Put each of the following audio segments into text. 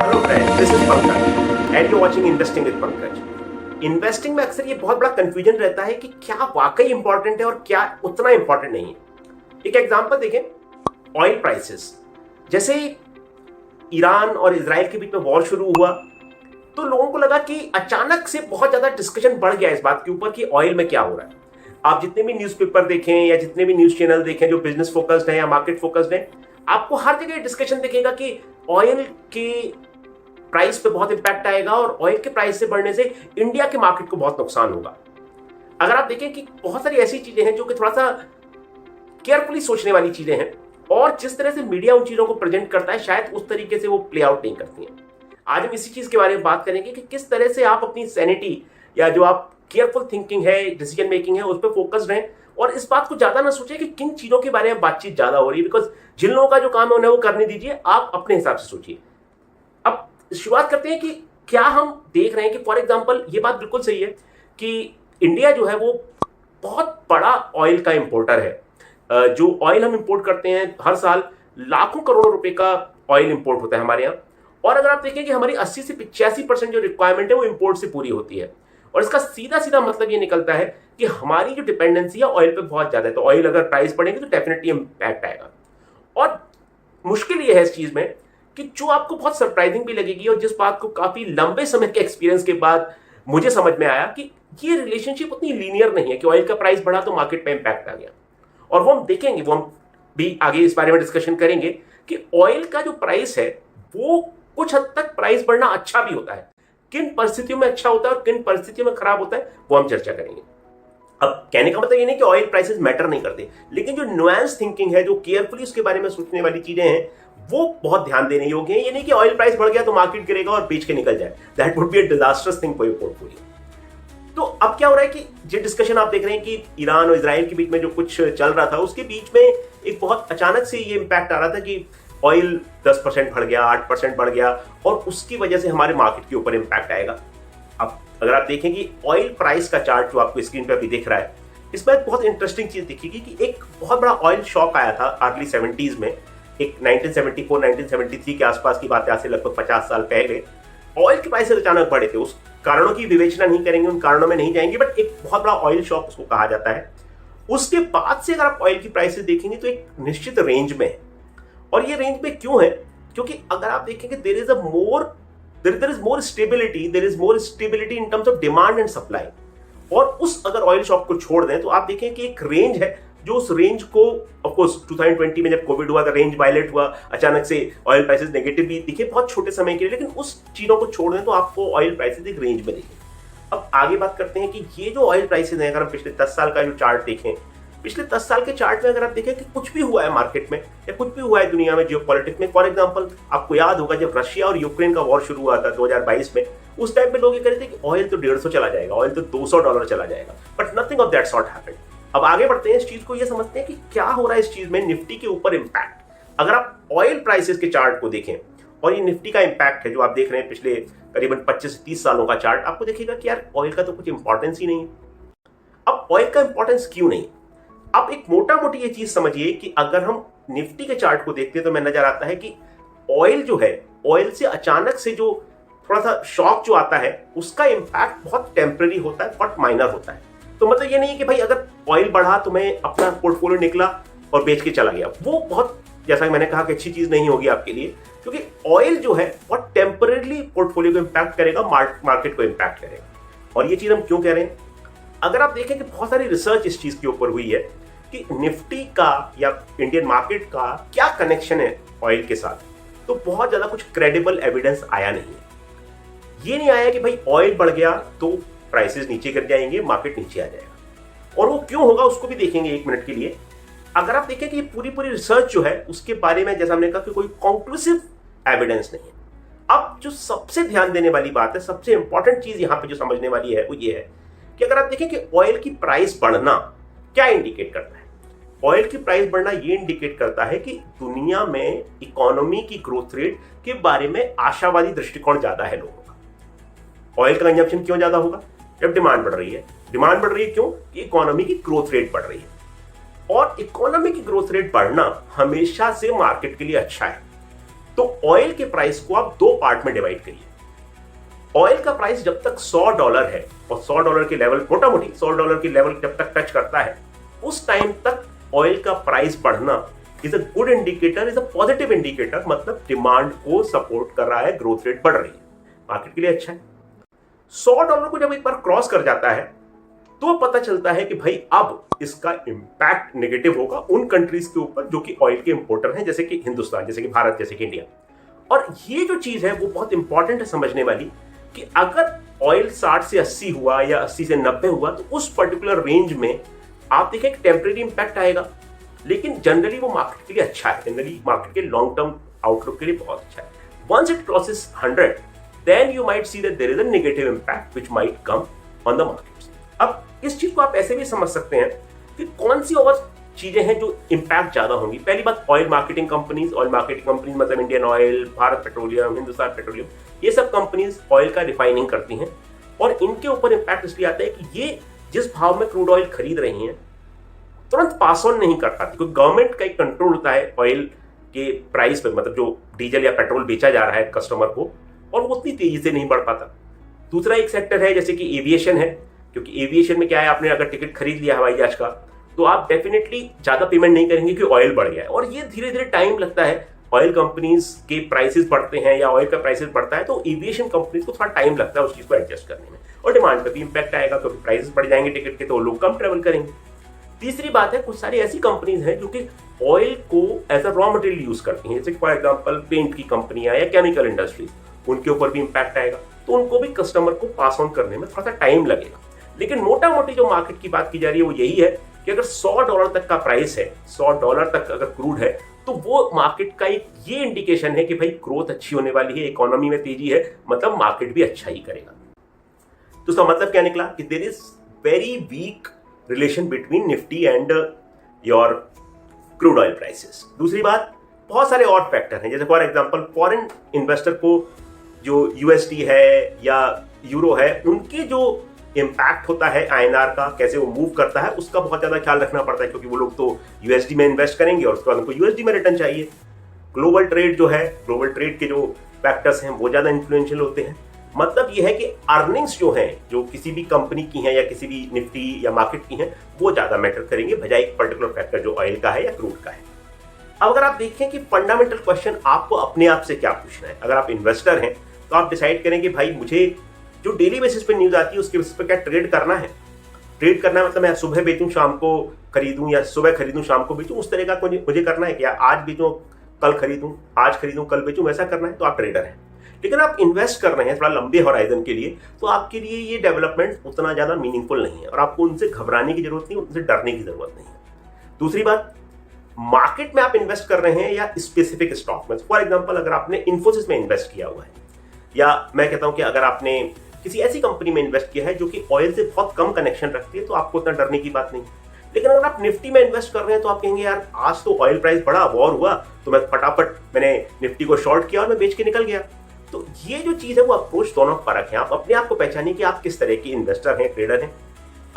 Hello friend, this is Pankaj and you watching investing with Pankaj. Investing में अक्सर ये बहुत बड़ा कंफ्यूजन रहता है कि क्या वाकई इंपॉर्टेंट है और क्या उतना इंपॉर्टेंट नहीं है। एक एग्जांपल देखें, ऑयल प्राइसेस। जैसे ईरान और इजराइल के बीच में वॉर शुरू हुआ तो लोगों को लगा कि अचानक से बहुत ज्यादा डिस्कशन बढ़ गया इस बात के ऊपर कि ऑयल में क्या हो रहा है। आप जितने भी न्यूज़पेपर देखें या जितने भी न्यूज चैनल देखें जो बिजनेस फोकस्ड है या मार्केट फोकस्ड है, आपको हर जगह डिस्कशन दिखेगा कि ऑयल के प्राइस पे बहुत इंपैक्ट आएगा और ऑयल के प्राइस से बढ़ने से इंडिया के मार्केट को बहुत नुकसान होगा। अगर आप देखें कि बहुत सारी ऐसी चीजें हैं जो कि थोड़ा सा केयरफुली सोचने वाली चीजें हैं और जिस तरह से मीडिया उन चीजों को प्रेजेंट करता है शायद उस तरीके से वो प्ले आउट नहीं करती हैं। आज हम इसी चीज के बारे में बात करेंगे कि किस तरह से आप अपनी सैनिटी या जो आप केयरफुल थिंकिंग है, डिसीजन मेकिंग है, उस पर फोकस्ड रहें और इस बात को ज्यादा ना सोचें कि किन चीजों के बारे में बातचीत ज्यादा हो रही है, बिकॉज जिन लोगों का जो काम है उन्हें वो करने दीजिए, आप अपने हिसाब से सोचिए। अब शुरुआत करते हैं कि क्या हम देख रहे हैं कि फॉर एग्जांपल ये बात बिल्कुल सही है कि इंडिया जो है वो बहुत बड़ा ऑयल का इंपोर्टर है। जो ऑयल हम इंपोर्ट करते हैं हर साल लाखों करोड़ों रुपए का ऑयल इंपोर्ट होता है हमारे यहाँ। और अगर आप देखें कि हमारी 80 से 85% जो रिक्वायरमेंट है वो इंपोर्ट से पूरी होती है और इसका सीधा सीधा मतलब ये निकलता है कि हमारी जो डिपेंडेंसी है ऑयल पे बहुत ज्यादा है। तो ऑयल अगर प्राइस बढ़ेगी तो डेफिनेटली इंपैक्ट आएगा। और मुश्किल ये है इस चीज में कि जो आपको बहुत सरप्राइजिंग भी लगेगी और जिस बात को काफी लंबे समय के एक्सपीरियंस के बाद मुझे समझ में आया कि ये रिलेशनशिप उतनी लीनियर नहीं है कि ऑयल का प्राइस बढ़ा तो मार्केट पे इंपैक्ट आ गया। और वो हम देखेंगे, वो हम भी आगे इस बारे में डिस्कशन करेंगे कि ऑयल का जो प्राइस है वो कुछ हद तक प्राइस बढ़ना अच्छा भी होता है। किन परिस्थितियों में अच्छा होता है और किन परिस्थितियों में खराब होता है वो हम चर्चा करेंगे। अब कहने का मतलब ये नहीं कि ऑयल प्राइसेस मैटर नहीं करते, लेकिन जो नुआंस थिंकिंग है, जो केयरफुली उसके बारे में सोचने वाली चीजें हैं वो बहुत ध्यान देने योग्य है। ये नहीं कि ऑयल प्राइस बढ़ गया तो मार्केट गिरेगा और बेच के निकल जाए, that would be a disasters thing for your portfolio. तो अब क्या हो रहा है कि जो डिस्कशन आप देख रहे हैं कि ईरान और इजराइल के बीच में जो कुछ चल रहा था उसके बीच में एक बहुत अचानक से ये इंपैक्ट आ रहा था कि ऑयल 10% बढ़ गया, 8% बढ़ गया और उसकी वजह से हमारे मार्केट के ऊपर इंपैक्ट आएगा। अब अगर आप देखें कि ऑयल प्राइस का चार्ट जो आपको स्क्रीन पे अभी दिख रहा है, इसमें एक बहुत इंटरेस्टिंग चीज दिखेगी कि एक बहुत बड़ा ऑयल शॉक आया था अर्ली 70s में। एक 1974 1973 के आसपास की बात है, आज से लगभग 50 साल पहले ऑयल के प्राइस अचानक बढ़े थे। उस कारणों की विवेचना नहीं करेंगे, उन कारणों में नहीं जाएंगे, बट एक बहुत बड़ा ऑयल शॉक उसको कहा जाता है। उसके बाद से अगर आप ऑयल की प्राइसेस देखेंगे तो एक निश्चित रेंज में है। और ये रेंज में क्यों है? क्योंकि अगर आप देखेंगे there is more stability in terms of demand and supply. और उस अगर ऑयल शॉक को छोड़ दें तो आप देखें कि एक रेंज है जो उस रेंज को, ऑफ कोर्स 2020 में जब कोविड हुआ था रेंज वायलेट हुआ, अचानक से ऑयल प्राइसेस नेगेटिव भी दिखे बहुत छोटे समय के लिए, लेकिन उस चीजों को छोड़ दें तो आपको ऑयल प्राइसेस एक रेंज में दिखे। अब आगे बात करते हैं कि ये जो ऑयल प्राइसेस हैं, अगर हम पिछले 10 साल का जो चार्ट देखें, पिछले 10 साल के चार्ट में अगर आप देखें कि कुछ भी हुआ है मार्केट में या कुछ भी हुआ है दुनिया में जियोपॉलिटिक्स में, फॉर एग्जांपल आपको याद होगा जब रशिया और यूक्रेन का वॉर शुरू हुआ था 2022 में, उस टाइम पे लोग ये कह रहे थे कि ऑयल तो $150 चला जाएगा, ऑयल तो $200 चला जाएगा, but nothing of that sort happened. अब आगे बढ़ते हैं, इस चीज को ये समझते हैं कि क्या हो रहा है इस चीज में, निफ्टी के ऊपर इंपैक्ट। अगर आप ऑयल प्राइसेस के चार्ट को देखें और ये निफ्टी का इंपैक्ट है जो आप देख रहे हैं पिछले करीबन 25 से 30 सालों का चार्ट, आपको देखिएगा कि यार ऑयल का तो कुछ इंपॉर्टेंस ही नहीं है। अब ऑयल का इंपॉर्टेंस क्यों नहीं? आप एक मोटा मोटी ये चीज समझिए कि अगर हम निफ्टी के चार्ट को देखते हैं तो हमें नजर आता है कि ऑयल जो है, ऑयल से अचानक से जो थोड़ा सा शॉक जो आता है उसका इंपैक्ट बहुत टेम्पररी होता है, बहुत माइनर होता है। तो मतलब ये नहीं है कि भाई अगर ऑयल बढ़ा तो मैं अपना पोर्टफोलियो निकला और बेच के चला गया, वो बहुत, जैसा कि मैंने कहा कि अच्छी चीज नहीं होगी आपके लिए, क्योंकि ऑयल जो है बहुत टेम्पररी पोर्टफोलियो को इंपैक्ट करेगा, मार्केट को इंपैक्ट करेगा। और ये चीज हम क्यों कह रहे हैं? अगर आप देखें कि बहुत सारी रिसर्च इस चीज के ऊपर हुई है कि निफ्टी का या इंडियन मार्केट का क्या कनेक्शन है ऑयल के साथ, तो बहुत ज्यादा कुछ क्रेडिबल एविडेंस आया नहीं है। ये नहीं आया कि भाई ऑयल बढ़ गया तो प्राइसेस नीचे गिर जाएंगे, मार्केट नीचे आ जाएगा। और वो क्यों होगा उसको भी देखेंगे एक मिनट के लिए। अगर आप देखें कि पूरी रिसर्च जो है उसके बारे में, जैसा हमने कहा कि कोई कॉन्क्लूसिव एविडेंस नहीं है। अब जो सबसे ध्यान देने वाली बात है, सबसे इंपॉर्टेंट चीज यहां पे जो समझने वाली है वो ये है कि अगर आप देखें कि ऑयल की प्राइस बढ़ना क्या इंडिकेट करता है। ऑयल की प्राइस बढ़ना ये इंडिकेट करता है कि दुनिया में इकोनॉमी की ग्रोथ रेट के बारे में आशावादी दृष्टिकोण ज्यादा है लोगों का। ऑयल का कंजप्शन क्यों ज्यादा होगा? जब डिमांड बढ़ रही है। डिमांड बढ़ रही है क्यों? कि इकोनॉमी की ग्रोथ रेट बढ़ रही है। और इकोनॉमी की ग्रोथ रेट बढ़ना हमेशा से मार्केट के लिए अच्छा है। तो ऑयल के प्राइस को आप दो पार्ट में डिवाइड करिए। ऑयल का प्राइस जब तक $100 है और $100 के लेवल, मोटा मोटी $100 के लेवल जब तक टच करता है, उस टाइम तक ऑयल का प्राइस बढ़ना is a good indicator, is a positive indicator, मतलब डिमांड को सपोर्ट कर रहा है, ग्रोथ रेट बढ़ रही है, मार्केट के लिए अच्छा है। $100 को जब एक बार क्रॉस कर जाता है तो पता चलता है कि भाई अब इसका इंपैक्ट नेगेटिव होगा उन कंट्रीज के ऊपर जो कि ऑयल के इंपोर्टर हैं, जैसे कि हिंदुस्तान, जैसे कि भारत, जैसे कि इंडिया। और ये जो चीज है वो बहुत इंपॉर्टेंट है समझने वाली, कि अगर ऑयल 60 से 80 हुआ या 80 से 90 हुआ तो उस पर्टिकुलर रेंज में आप देखिए एक टेम्परेरी इंपैक्ट आएगा, लेकिन जनरली वो मार्केट के लिए अच्छा है, जनरली मार्केट के लॉन्ग टर्म आउटलुक के लिए बहुत अच्छा है। Once it crosses 100 then you might see that there is a negative impact which might come on the markets. अब इस चीज को आप ऐसे भी समझ सकते हैं कि कौन सी और चीजें हैं जो इंपैक्ट ज्यादा होंगी। पहली बात, ऑयल मार्केटिंग कंपनीज मतलब Indian oil, Bharat petroleum, Hindustan petroleum, ये सब कंपनीज ऑयल का रिफाइनिंग करती हैं और इनके ऊपर इंपैक्ट इसलिए आता है कि ये जिस भाव में क्रूड ऑयल खरीद रही हैं तुरंत पास ऑन नहीं कर पाती, क्योंकि गवर्नमेंट का एक कंट्रोल होता है ऑयल के प्राइस पे, मतलब जो डीजल या पेट्रोल बेचा जा रहा है कस्टमर को, और वो उतनी तेजी से नहीं बढ़ पाता। दूसरा एक सेक्टर है जैसे कि एविएशन है, क्योंकि एविएशन में क्या है, आपने अगर टिकट खरीद लिया हवाई जहाज का तो आप डेफिनेटली ज्यादा पेमेंट नहीं करेंगे कि ऑयल बढ़ गया है, और ये धीरे धीरे टाइम लगता है। ऑयल कंपनीज के प्राइसेस बढ़ते हैं या ऑयल का प्राइसेस बढ़ता है तो एविएशन कंपनीज को थोड़ा टाइम लगता है उस चीज को एडजस्ट करने में, और डिमांड पे भी इंपैक्ट आएगा, क्योंकि प्राइसेस बढ़ जाएंगे टिकट के तो लोग कम ट्रेवल करेंगे। तीसरी बात है, कुछ सारी ऐसी कंपनीज हैं जो कि ऑयल को as a raw material use करती हैं, जैसे फॉर एग्जांपल पेंट की कंपनियां या केमिकल इंडस्ट्रीज, उनके ऊपर भी इंपैक्ट आएगा, तो उनको भी कस्टमर को पास ऑन करने में थोड़ा सा टाइम लगेगा। लेकिन मोटा मोटी जो मार्केट की बात की जा रही है वो यही है कि अगर $100 तक का प्राइस है, $100 तक अगर क्रूड है, तो वो मार्केट का एक ये इंडिकेशन है कि भाई ग्रोथ अच्छी होने वाली है, इकोनॉमी में तेजी है, मतलब मार्केट भी अच्छा ही करेगा। तो इसका मतलब क्या निकला कि there is very weak relation between Nifty and your crude oil prices. दूसरी बात, बहुत सारे और फैक्टर हैं, जैसे फॉर एग्जांपल फॉरेन इन्वेस्टर को जो यूएसडी है या यूरो है, उनके जो इंपैक्ट होता है आईएनआर का, कैसे वो मूव करता है, उसका बहुत ज्यादा ख्याल रखना पड़ता है, क्योंकि वो लोग तो यूएसडी में इन्वेस्ट करेंगे और उसके बाद उनको यूएसडी में रिटर्न चाहिए। ग्लोबल ट्रेड जो है, ग्लोबल ट्रेड के जो फैक्टर्स हैं वो ज्यादा इन्फ्लुएंशियल होते हैं। मतलब ये है कि अर्निंग्स जो हैं, जो किसी भी कंपनी की हैं या किसी भी निफ्टी या मार्केट की हैं, वो ज्यादा मैटर करेंगे बजाय एक पर्टिकुलर फैक्टर जो ऑयल का है या क्रूड का है। अब अगर आप देखें कि फंडामेंटल क्वेश्चन आपको अपने आप से क्या पूछना है, अगर आप इन्वेस्टर हैं तो आप डिसाइड करें कि भाई मुझे जो डेली बेसिस पे न्यूज आती है उसके बेसिस पे क्या ट्रेड करना है। ट्रेड करना है मतलब मैं सुबह बेचूं शाम को खरीदूं, या सुबह खरीदूं शाम को बेचूं, उस तरह का मुझे करना है क्या, आज बेचूं कल खरीदूं, आज खरीदूं कल बेचूं, वैसा करना है तो आप ट्रेडर हैं। लेकिन आप इन्वेस्ट कर रहे हैं थोड़ा लंबे होराइजन के लिए, तो आपके लिए ये डेवलपमेंट उतना ज्यादा मीनिंगफुल नहीं है और आपको उनसे घबराने की जरूरत नहीं, उनसे डरने की जरूरत नहीं है। दूसरी बात, मार्केट में आप इन्वेस्ट कर रहे हैं या स्पेसिफिक स्टॉक में। फॉर एग्जांपल अगर आपने इन्फोसिस में इन्वेस्ट किया हुआ है, या मैं कहता हूं कि अगर आपने किसी ऐसी कंपनी में इन्वेस्ट किया है जो कि ऑयल से बहुत कम कनेक्शन रखती है, तो आपको उतना डरने की बात नहीं। लेकिन अगर आप निफ्टी में इन्वेस्ट कर रहे हैं तो आप कहेंगे यार आज तो ऑयल प्राइस बढ़ा, वॉर हुआ, तो मैं फटाफट मैंने निफ्टी को शॉर्ट किया और मैं बेच के निकल गया। तो ये जो चीज है वो अप्रोच दोनों फर्क है। आप अपने आप को पहचानिए कि आप किस तरह के इन्वेस्टर हैं, ट्रेडर हैं,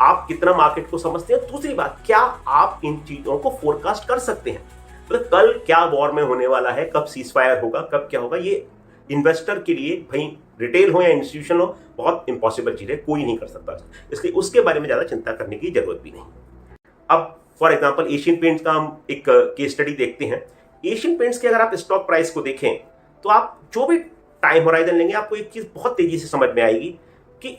आप कितना मार्केट को समझते हैं। दूसरी बात, क्या आप इन चीजों को फोरकास्ट कर सकते हैं, मतलब कल क्या वॉर में होने वाला है, कब सीज फायर होगा, कब क्या होगा, ये इन्वेस्टर के लिए, भाई रिटेल हो या इंस्टीट्यूशन हो, बहुत इंपॉसिबल चीज है, कोई नहीं कर सकता, इसलिए उसके बारे में ज्यादा चिंता करने की जरूरत भी नहीं। अब फॉर एग्जांपल एशियन पेंट्स का हम एक केस स्टडी देखते हैं। एशियन पेंट्स के अगर आप स्टॉक प्राइस को देखें तो आप जो भी टाइम होराइजन लेंगे आपको एक चीज बहुत तेजी से समझ में आएगी कि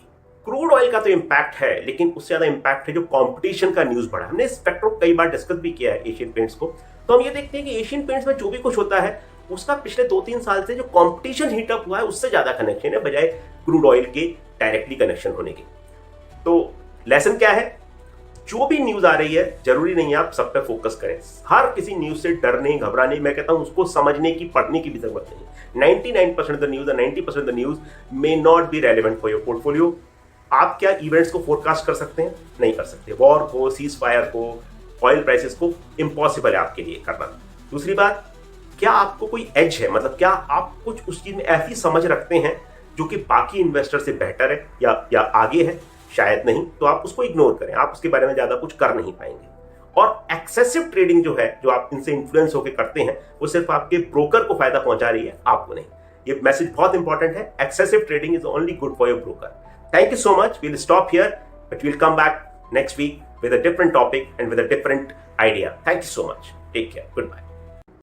क्रूड ऑयल का तो इंपैक्ट है, लेकिन उससे ज्यादा इंपैक्ट है जो कंपटीशन का न्यूज बढ़ा। हमने स्पेक्ट्रो कई बार डिस्कस भी किया है एशियन पेंट्स को, तो हम ये देखते हैं कि एशियन पेंट्स में जो भी कुछ होता है उसका पिछले 2-3 साल से जो कंपटीशन हीटअप हुआ है उससे ज्यादा कनेक्शन है बजाय क्रूड ऑयल के डायरेक्टली कनेक्शन होने के। तो लेसन क्या है, जो भी न्यूज आ रही है जरूरी नहीं है आप सब पे फोकस करें। हर किसी न्यूज से डरने, घबराने, मैं कहता हूं उसको समझने की, पढ़ने की भी जरूरत नहीं। 99% ऑफ द न्यूज और 90% of the news may not be relevant for your portfolio. आप क्या इवेंट्स को फोरकास्ट कर सकते हैं? नहीं कर सकते। वॉर को, सीज फायर को, ऑयल प्राइसेस को इम्पॉसिबल है आपके लिए करना। दूसरी बात, क्या आपको कोई एज है, मतलब क्या आप कुछ उस चीज में ऐसी समझ रखते हैं जो कि बाकी इन्वेस्टर से बेहतर है या आगे है? शायद नहीं, तो आप उसको इग्नोर करें, आप उसके बारे में ज्यादा कुछ कर नहीं पाएंगे। और एक्सेसिव ट्रेडिंग जो है, जो आप इनसे इन्फ्लुएंस होकर करते हैं, वो सिर्फ आपके ब्रोकर को फायदा पहुंचा रही है, आपको नहीं। ये मैसेज बहुत इंपॉर्टेंट है। Excessive trading is only good for your broker. Thank you so much. We'll stop here, but we'll come back next week with a different topic and with a different idea. Thank you so much. Take care. Goodbye.